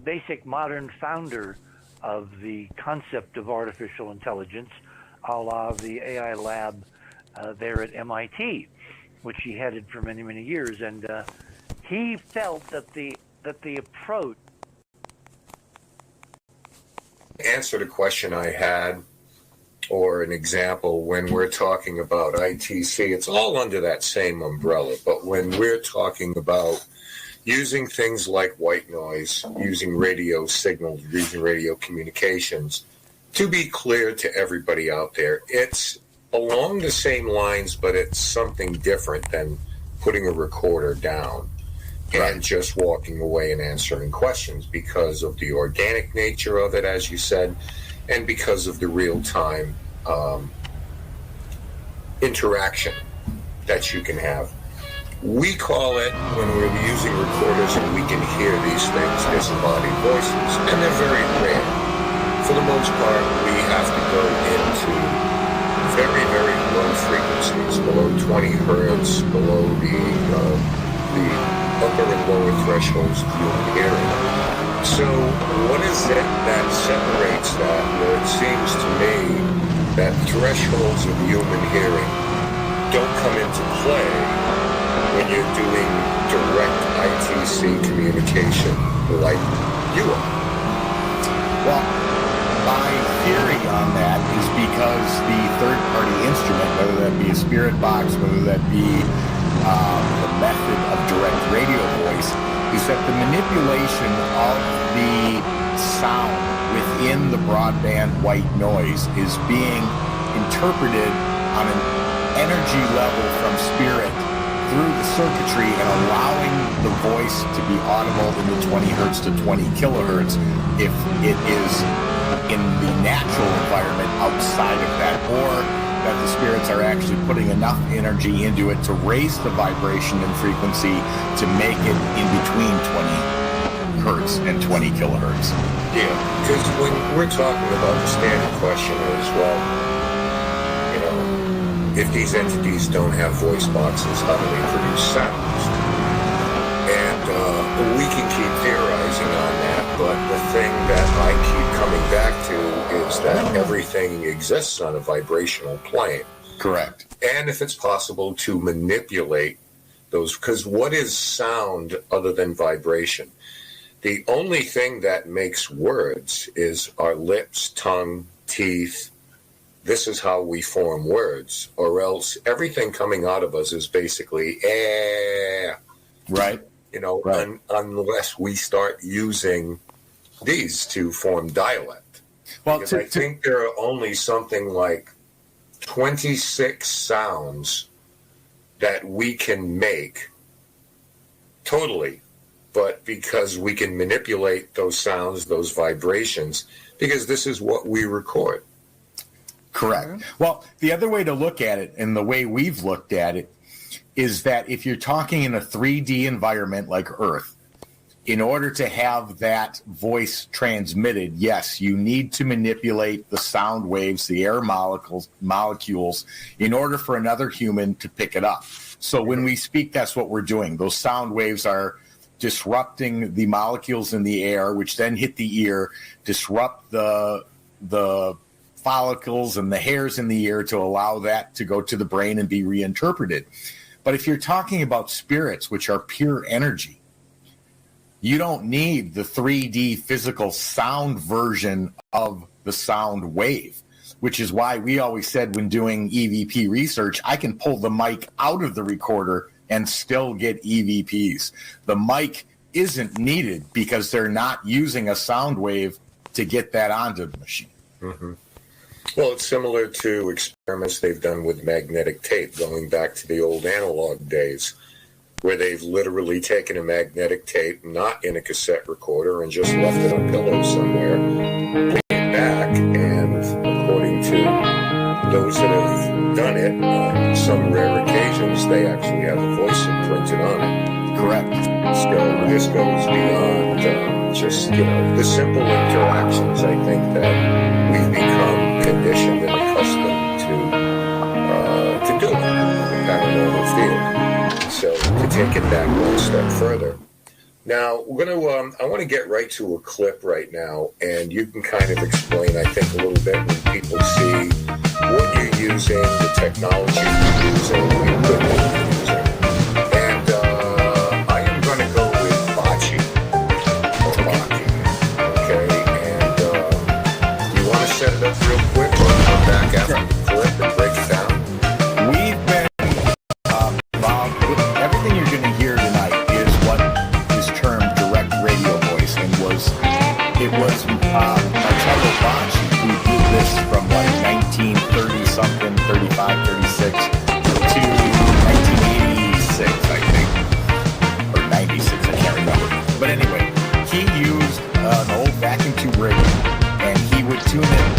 basic modern founder of the concept of artificial intelligence, a la the AI lab there at MIT, which he headed for many, many years. And he felt that the approach... Answer the question I had, or an example, when we're talking about ITC, it's all under that same umbrella. But when we're talking about using things like white noise, using radio signals, using radio communications, to be clear to everybody out there, it's along the same lines, but it's something different than putting a recorder down and just walking away and answering questions, because of the organic nature of it, as you said, and because of the real-time interaction that you can have. We call it, when we're using recorders and we can hear these things, disembodied voices, and they're very rare. For the most part, we have to go into very, very low frequencies, below 20 hertz, below the upper and lower thresholds of human hearing. So what is it that separates that, where it seems to me that thresholds of human hearing don't come into play when you're doing direct ITC communication like you are? Well, my theory on that is because the third-party instrument, whether that be a spirit box, whether that be the method of direct radio voice, is that the manipulation of the sound within the broadband white noise is being interpreted on an energy level from spirit through the circuitry and allowing the voice to be audible in the 20 hertz to 20 kilohertz if it is in the natural environment outside of that, or that the spirits are actually putting enough energy into it to raise the vibration and frequency to make it in between 20 hertz and 20 kilohertz. Yeah, because when we're talking about the standard question is, well, you know, if these entities don't have voice boxes, how do they produce sounds? And we can keep theorizing on that, but the thing that I keep coming back to is that everything exists on a vibrational plane. Correct. And if it's possible to manipulate those, because what is sound other than vibration? The only thing that makes words is our lips, tongue, teeth. This is how we form words, or else everything coming out of us is basically Right. You know, right. Unless we start using these to form dialect. Well, because I think there are only something like 26 sounds that we can make totally, but because we can manipulate those sounds, those vibrations, because this is what we record. Correct. Well, the other way to look at it, and the way we've looked at it, is that if you're talking in a 3D environment like Earth, in order to have that voice transmitted, yes, you need to manipulate the sound waves, the air molecules, in order for another human to pick it up. So when we speak, that's what we're doing. Those sound waves are disrupting the molecules in the air, which then hit the ear, disrupt the follicles and the hairs in the ear to allow that to go to the brain and be reinterpreted. But if you're talking about spirits, which are pure energy, you don't need the 3D physical sound version of the sound wave, which is why we always said when doing EVP research, I can pull the mic out of the recorder and still get EVPs. The mic isn't needed because they're not using a sound wave to get that onto the machine. Mm-hmm. Well, it's similar to experiments they've done with magnetic tape, going back to the old analog days, where they've literally taken a magnetic tape, not in a cassette recorder, and just left it on pillows somewhere, came back, and according to those that have done it, on some rare occasions, they actually have a voice imprinted on it. Correct. So this goes beyond just, the simple interactions. I think that we've become conditioned and accustomed to do it in the paranormal field. So to take it back one step further, Now, we're going to, I want to get right to a clip right now, and you can kind of explain, I think, a little bit when people see what you're using, the technology you're using, the equipment you're using. And I am going to go with Bocce, or Bocce, okay? And you want to set it up real quick, or come back after the clip and break it down? We've been involved with everything you're going to hear tonight is what is termed direct radio voice, and it was Marcello Bocce who did this from like 1930 something, 35, 36 to 1986, I think, or 96, I can't remember. But anyway, he used an old vacuum tube radio, and he would tune it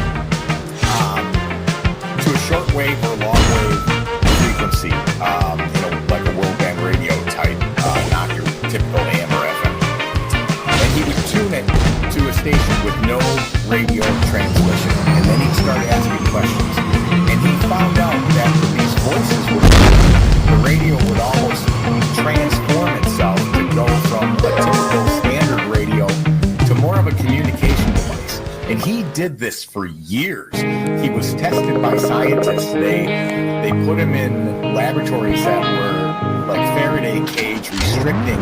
to a shortwave or long wave frequency, like a world band radio type, not your typical AM or FM. And he would tune it to a station with no radio transmission, and then he'd start asking questions. And he found out that these voices the radio would almost transform itself to go from a typical standard radio to more of a communication device. And he did this for years. He was tested by scientists. They put him in laboratories that were like Faraday cage, restricting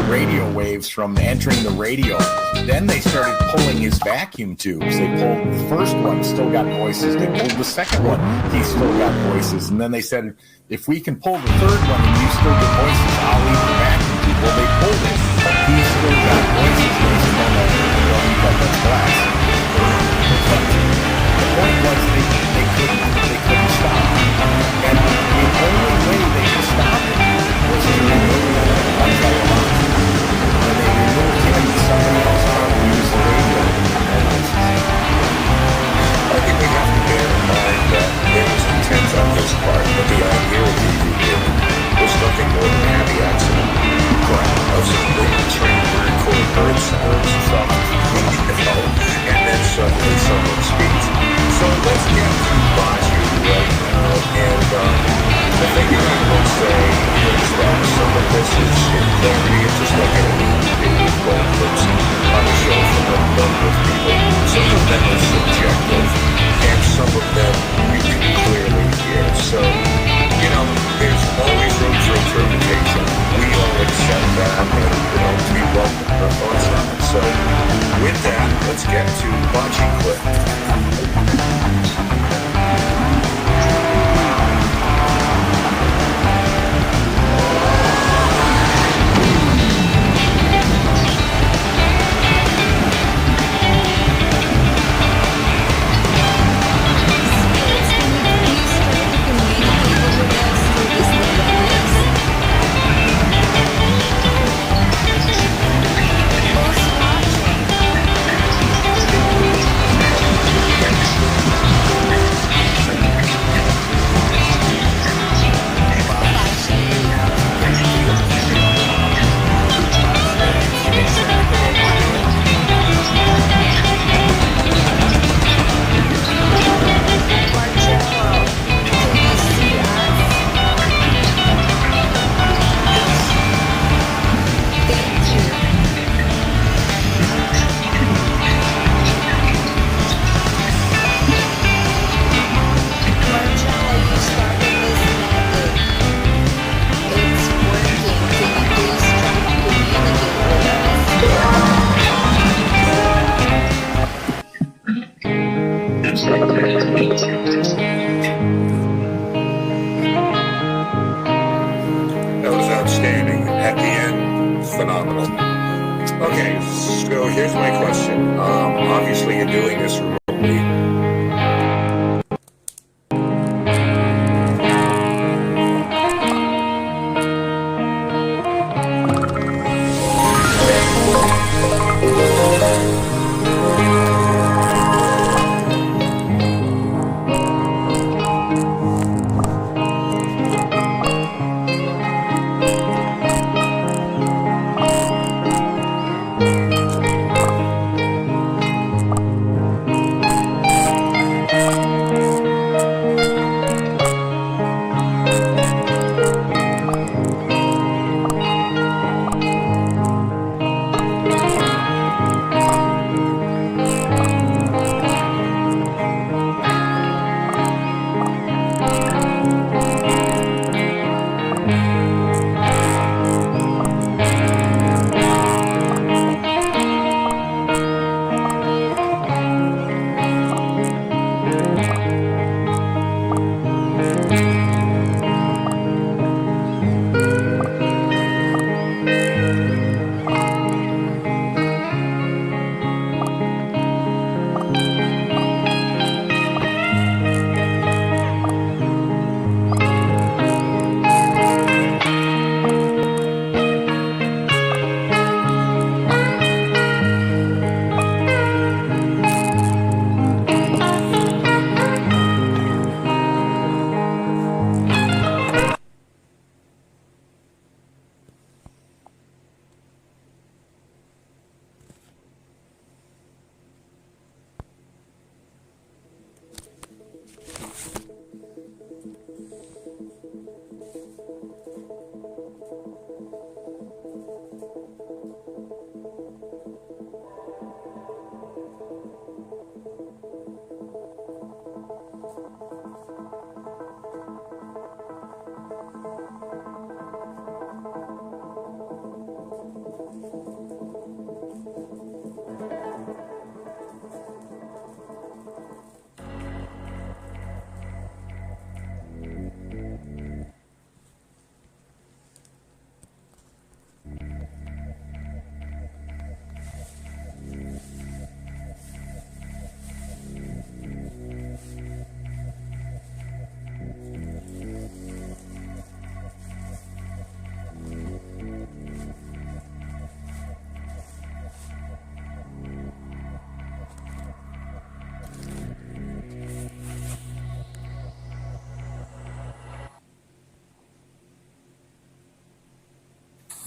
radio waves from entering the radio. Then they started pulling his vacuum tubes. They pulled the first one, still got voices. They pulled the second one, he still got voices. And then they said, if we can pull the third one and you still get voices, I'll leave the vacuum tube. Well, they pulled it. He still got voices. They said, no, you got that glass. But the point was they couldn't stop. And the only way they could stop it was to remove Marcello Bocce. When they removed him, somebody else tried to use the radio. I think we have to bear in mind that it was intent on his part, but the idea of the video was nothing more than a happy accident. Correct. Of simply trying to record bird sounds from, and then suddenly someone speaks. So let's get to Bocce right now, and the thing that I will say is that some of this is in clarity, it's just like anything you do with both clips on the show from a number of people. Some of them are subjective, and some of them you can clearly hear. So, there's always room for interpretation. We all accept that, and, we welcome our thoughts on it. So, with that, let's get to Bocce clip. That was outstanding. At the end, phenomenal. Okay, so here's my question. Obviously, you're doing this remotely.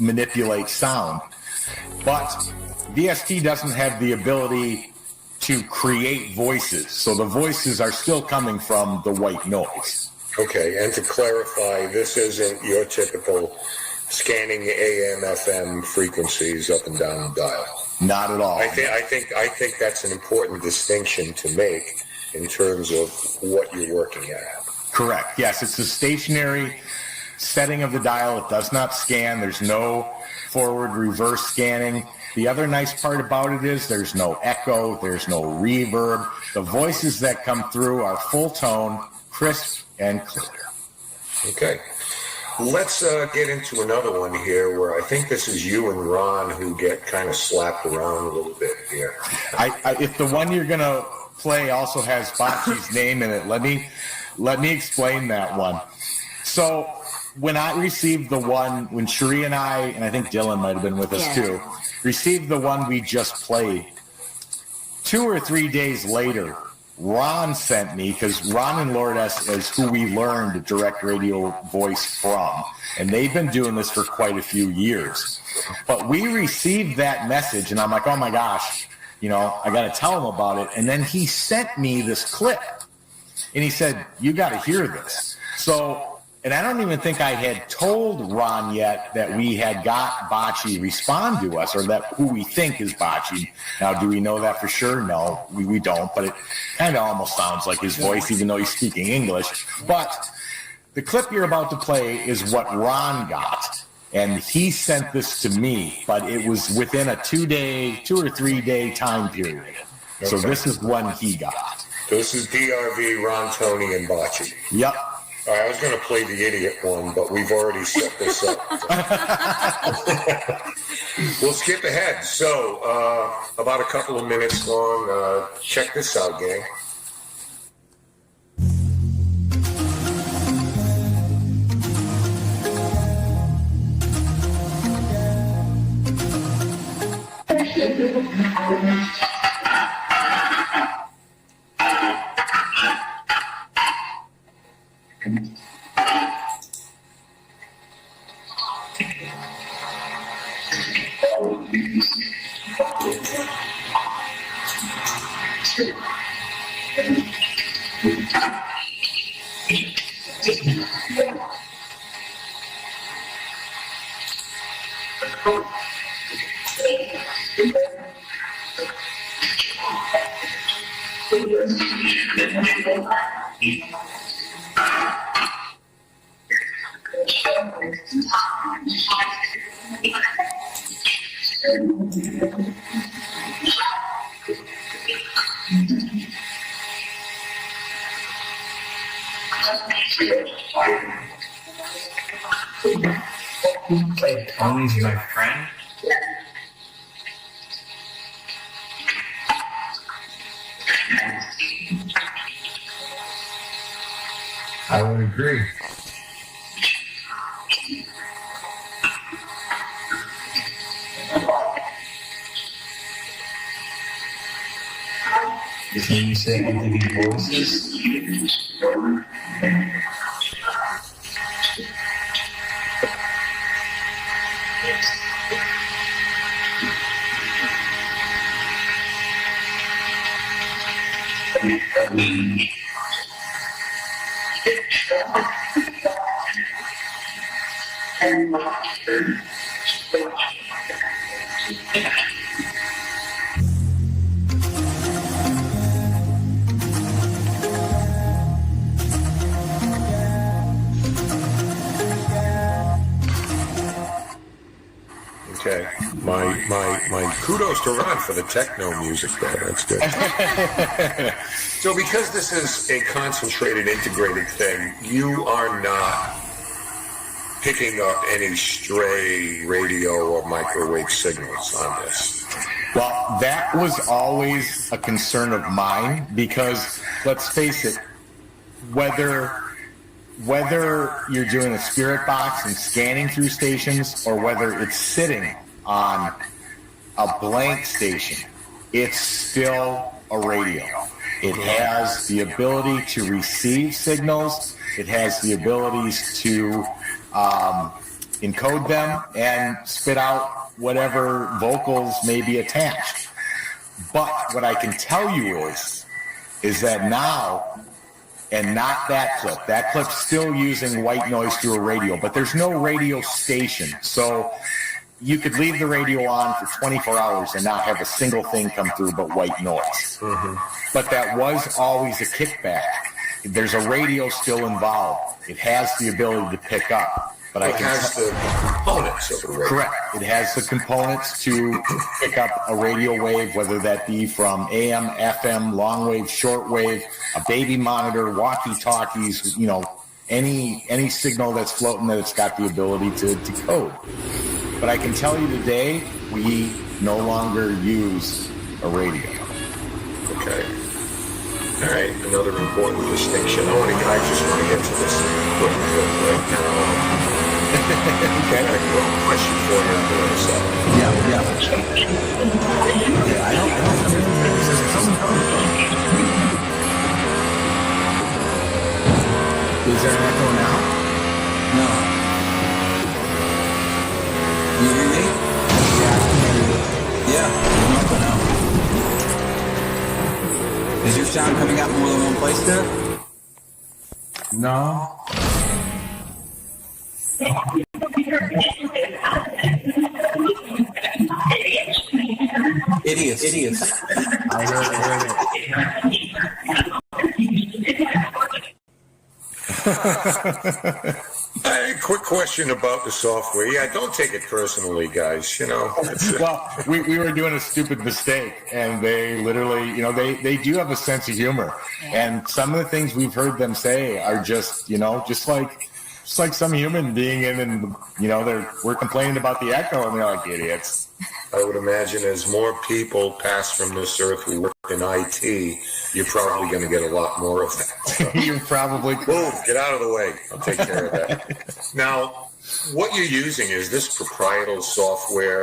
manipulate sound. But VST doesn't have the ability to create voices. So the voices are still coming from the white noise. Okay, and to clarify, this isn't your typical scanning AM, FM frequencies up and down the dial. Not at all. I think that's an important distinction to make in terms of what you're working at. Correct. Yes, it's a stationary setting of the dial. It does not scan. There's no forward, reverse scanning. The other nice part about it is there's no echo. There's no reverb. The voices that come through are full tone, crisp, and clear. Okay. Let's get into another one here where I think this is you and Ron who get kind of slapped around a little bit here. If the one you're going to play also has Bocce's name in it, let me explain that one. So when I received the one, when Cherie and I think Dylan might have been with us too, received the one we just played, 2 or 3 days later, Ron sent me, because Ron and Lourdes is who we learned direct radio voice from, and they've been doing this for quite a few years. But we received that message, and I'm like, oh my gosh, I got to tell him about it. And then he sent me this clip, and he said, you got to hear this. So, and I don't even think I had told Ron yet that we had got Bocce respond to us, or that who we think is Bocce. Now, do we know that for sure? No, we don't, but it kind of almost sounds like his voice, even though he's speaking English. But the clip you're about to play is what Ron got, and he sent this to me, but it was within a 2 or 3 day time period. So this is one he got. This is DRV, Ron, Tony, and Bocce. Yep. All right, I was going to play the idiot one, but we've already set this up. We'll skip ahead. So, about a couple of minutes long. Check this out, gang. Tony's my friend. I would agree. Can you say anything in voices? Okay, my kudos to Ron for the techno music there. That's good. So because this is a concentrated, integrated thing, you are not picking up any stray radio or microwave signals on this. Well, that was always a concern of mine because, let's face it, whether you're doing a spirit box and scanning through stations or whether it's sitting on a blank station, it's still a radio. It has the ability to receive signals. It has the abilities to encode them, and spit out whatever vocals may be attached. But what I can tell you is that now, and not that clip. That clip's still using white noise through a radio, but there's no radio station. So you could leave the radio on for 24 hours and not have a single thing come through but white noise. Mm-hmm. But that was always a kickback. There's a radio still involved. It has the ability to pick up. But it has the components of a radio. Correct. It has the components to pick up a radio wave, whether that be from AM, FM, long wave, short wave, a baby monitor, walkie-talkies, any signal that's floating that it's got the ability to decode. But I can tell you today, we no longer use a radio. Okay. All right, another important distinction. I just want to get to this real quick. Okay, I got a question for you on the other side. Yeah, I don't Is there an echo now? No. You hear me? Yeah, I can hear you. Yeah, there's no echo now. Is your sound coming out more than one place there? No. Idiots. I heard it. Quick question about the software. Yeah, don't take it personally, guys. Well, we were doing a stupid mistake, and they literally, they do have a sense of humor. And some of the things we've heard them say are just like some human being in, and we're complaining about the echo, and they're like idiots. I would imagine as more people pass from this earth who work in IT, you're probably going to get a lot more of that. You're probably boom, get out of the way. I'll take care of that. Now, what you're using, is this proprietary software